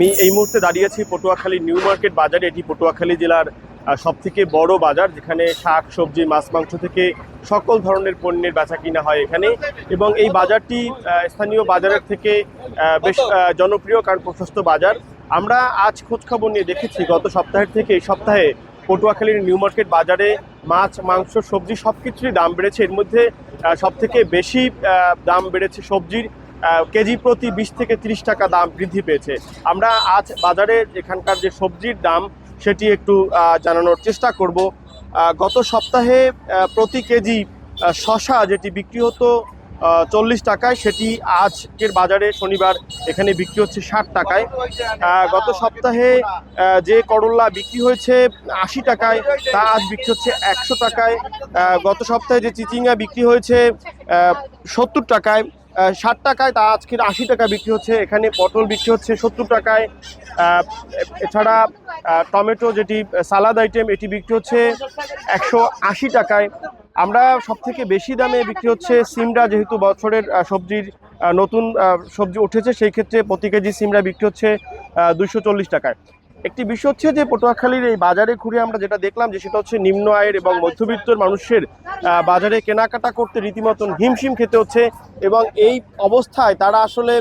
আমি এই মুহূর্তে দাঁড়িয়ে আছি পটুয়াখালী নিউ মার্কেট বাজারে। এটি পটুয়াখালী জেলার সবথেকে বড় বাজার, যেখানে শাক সবজি মাছ মাংস থেকে সকল ধরনের পণ্যের বেচা কিনা হয় এখানে। এবং এই বাজারটি স্থানীয় বাজারের থেকে বেশ জনপ্রিয়, কারণ প্রশস্ত বাজার। আমরা আজ খোঁজখবর নিয়ে দেখেছি গত সপ্তাহের থেকে এই সপ্তাহে পটুয়াখালীর নিউ মার্কেট বাজারে মাছ মাংস সবজি সব কিছুরই দাম বেড়েছে। এর মধ্যে সবথেকে বেশি দাম বেড়েছে সবজির। কেজি প্রতি 20 থেকে 30 টাকা দাম বৃদ্ধি পেয়েছে। আমরা আজ বাজারে এখানকার যে সবজির দাম সেটি একটু জানানোর চেষ্টা করব। গত সপ্তাহে প্রতি কেজি শসা যেটি বিক্রি হতো 40 টাকায়, সেটি আজকের বাজারে শনিবার এখানে বিক্রি হচ্ছে 60 টাকায়। গত সপ্তাহে যে করল্লা বিক্রি হয়েছে 80 টাকায়, তা আজ বিক্রি হচ্ছে 100 টাকায়। গত সপ্তাহে যে চিচিঙ্গা বিক্রি হয়েছে 70 টাকায়, 60 টাকায়, তা আজকের 80 টাকা বিক্রি হচ্ছে। এখানে পটল বিক্রি হচ্ছে 70 টাকায়। এছাড়া টমেটো যেটি সালাদ আইটেম, এটি বিক্রি হচ্ছে 180 টাকায়। আমরা সবথেকে বেশি দামে বিক্রি হচ্ছে সিমড়া, যেহেতু বছরের সবজির নতুন সবজি উঠেছে, সেই ক্ষেত্রে প্রতি কেজি সিমড়া বিক্রি হচ্ছে 240 টাকায়। একটি বিষয় হচ্ছে যে পটুয়াখালীর এই বাজারে ঘুরে আমরা যেটা দেখলাম যে সেটা হচ্ছে নিম্ন আয়ের এবং মধ্যবিত্ত মানুষের বাজারে কেনাকাটা করতে রীতিমতন হিমশিম খেতে হচ্ছে। এবং এই অবস্থায় তারা আসলে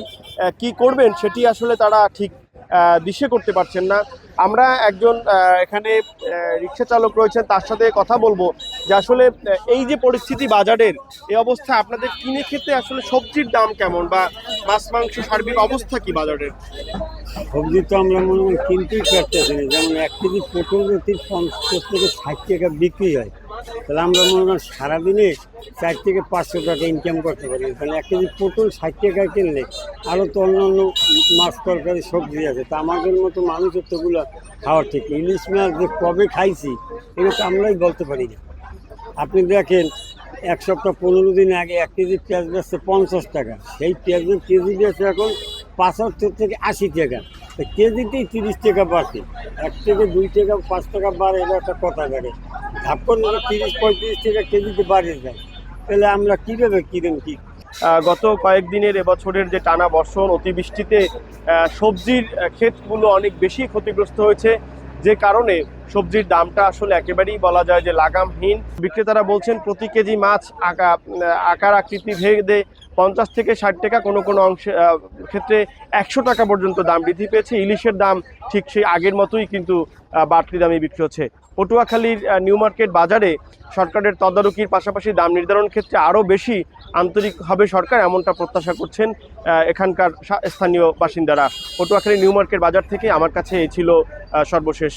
কি করবেন সেটি আসলে তারা ঠিক দিশে করতে পারছেন না। আমরা একজন এখানে রিক্সা চালক রয়েছেন, তার সাথে কথা বলবো যে আসলে এই যে পরিস্থিতি বাজারের, এই অবস্থায় আপনাদের কিনে খেতে আসলে সবজির দাম কেমন, বা মাছ মাংস সার্বিক অবস্থা কি বাজারের? সবজি তো আমরা মনে হয় কিনতেই পারতেছি না। যেমন 1 কেজি পটল যদি 50 থেকে 60 টাকা বিক্রি হয়, তাহলে আমরা মনে হয় সারাদিনে 4 থেকে 500 টাকা ইনকাম করতে পারি। কারণ 1 কেজি পটল 60 টাকায় কিনলে আরও তো অন্যান্য মাছ তরকারি সবজি আছে, তা আমাদের মতো মানুষের তোগুলো খাওয়ার ঠিক। ইলিশ মাছ যে কবে খাইছি এগুলো তো আমরাই বলতে পারি না। আপনি দেখেন 1 সপ্তাহ 15 দিন আগে 1 কেজি পেঁয়াজ বেচছে 50 টাকা, সেই পেঁয়াজের কেজি বেচছে এখন 75 থেকে 80 টাকা। তো কেজিতেই 30 টাকা বাড়ছে। 1 থেকে 2 টাকা 5 টাকা বাড়ে, এটা একটা কথা থাকে। ধাপন 30-35 টাকা কেজিতে বাড়িয়ে যায়, তাহলে আমরা কীভাবে কিনেন কি? গত কয়েকদিনের এবছরের যে টানা বর্ষণ, অতিবৃষ্টিতে সবজির ক্ষেতগুলো অনেক বেশি ক্ষতিগ্রস্ত হয়েছে, যে কারণে সবজির দামটা আসলে একেবারেই বলা যায় যে লাগামহীন। বিক্রেতারা বলছেন প্রতি কেজি মাছ আকার আকৃতি ভেদে 50 থেকে 60 টাকা, কোনো কোনো অংশে ক্ষেত্রে 100 টাকা পর্যন্ত দাম বৃদ্ধি পেয়েছে। ইলিশের দাম ঠিক সেই আগের মতোই কিন্তু বাড়তি দামে বিক্রি হচ্ছে। পটুয়াখালীর নিউ মার্কেট বাজারে সরকারের তদারকির পাশাপাশি দাম নির্ধারণ ক্ষেত্রে আরও বেশি আন্তরিক হবে সরকার, এমনটা প্রত্যাশা করছেন এখানকার স্থানীয় বাসিন্দারা। পটুয়াখালী নিউ মার্কেট বাজার থেকে আমার কাছে এই ছিল সর্বশেষ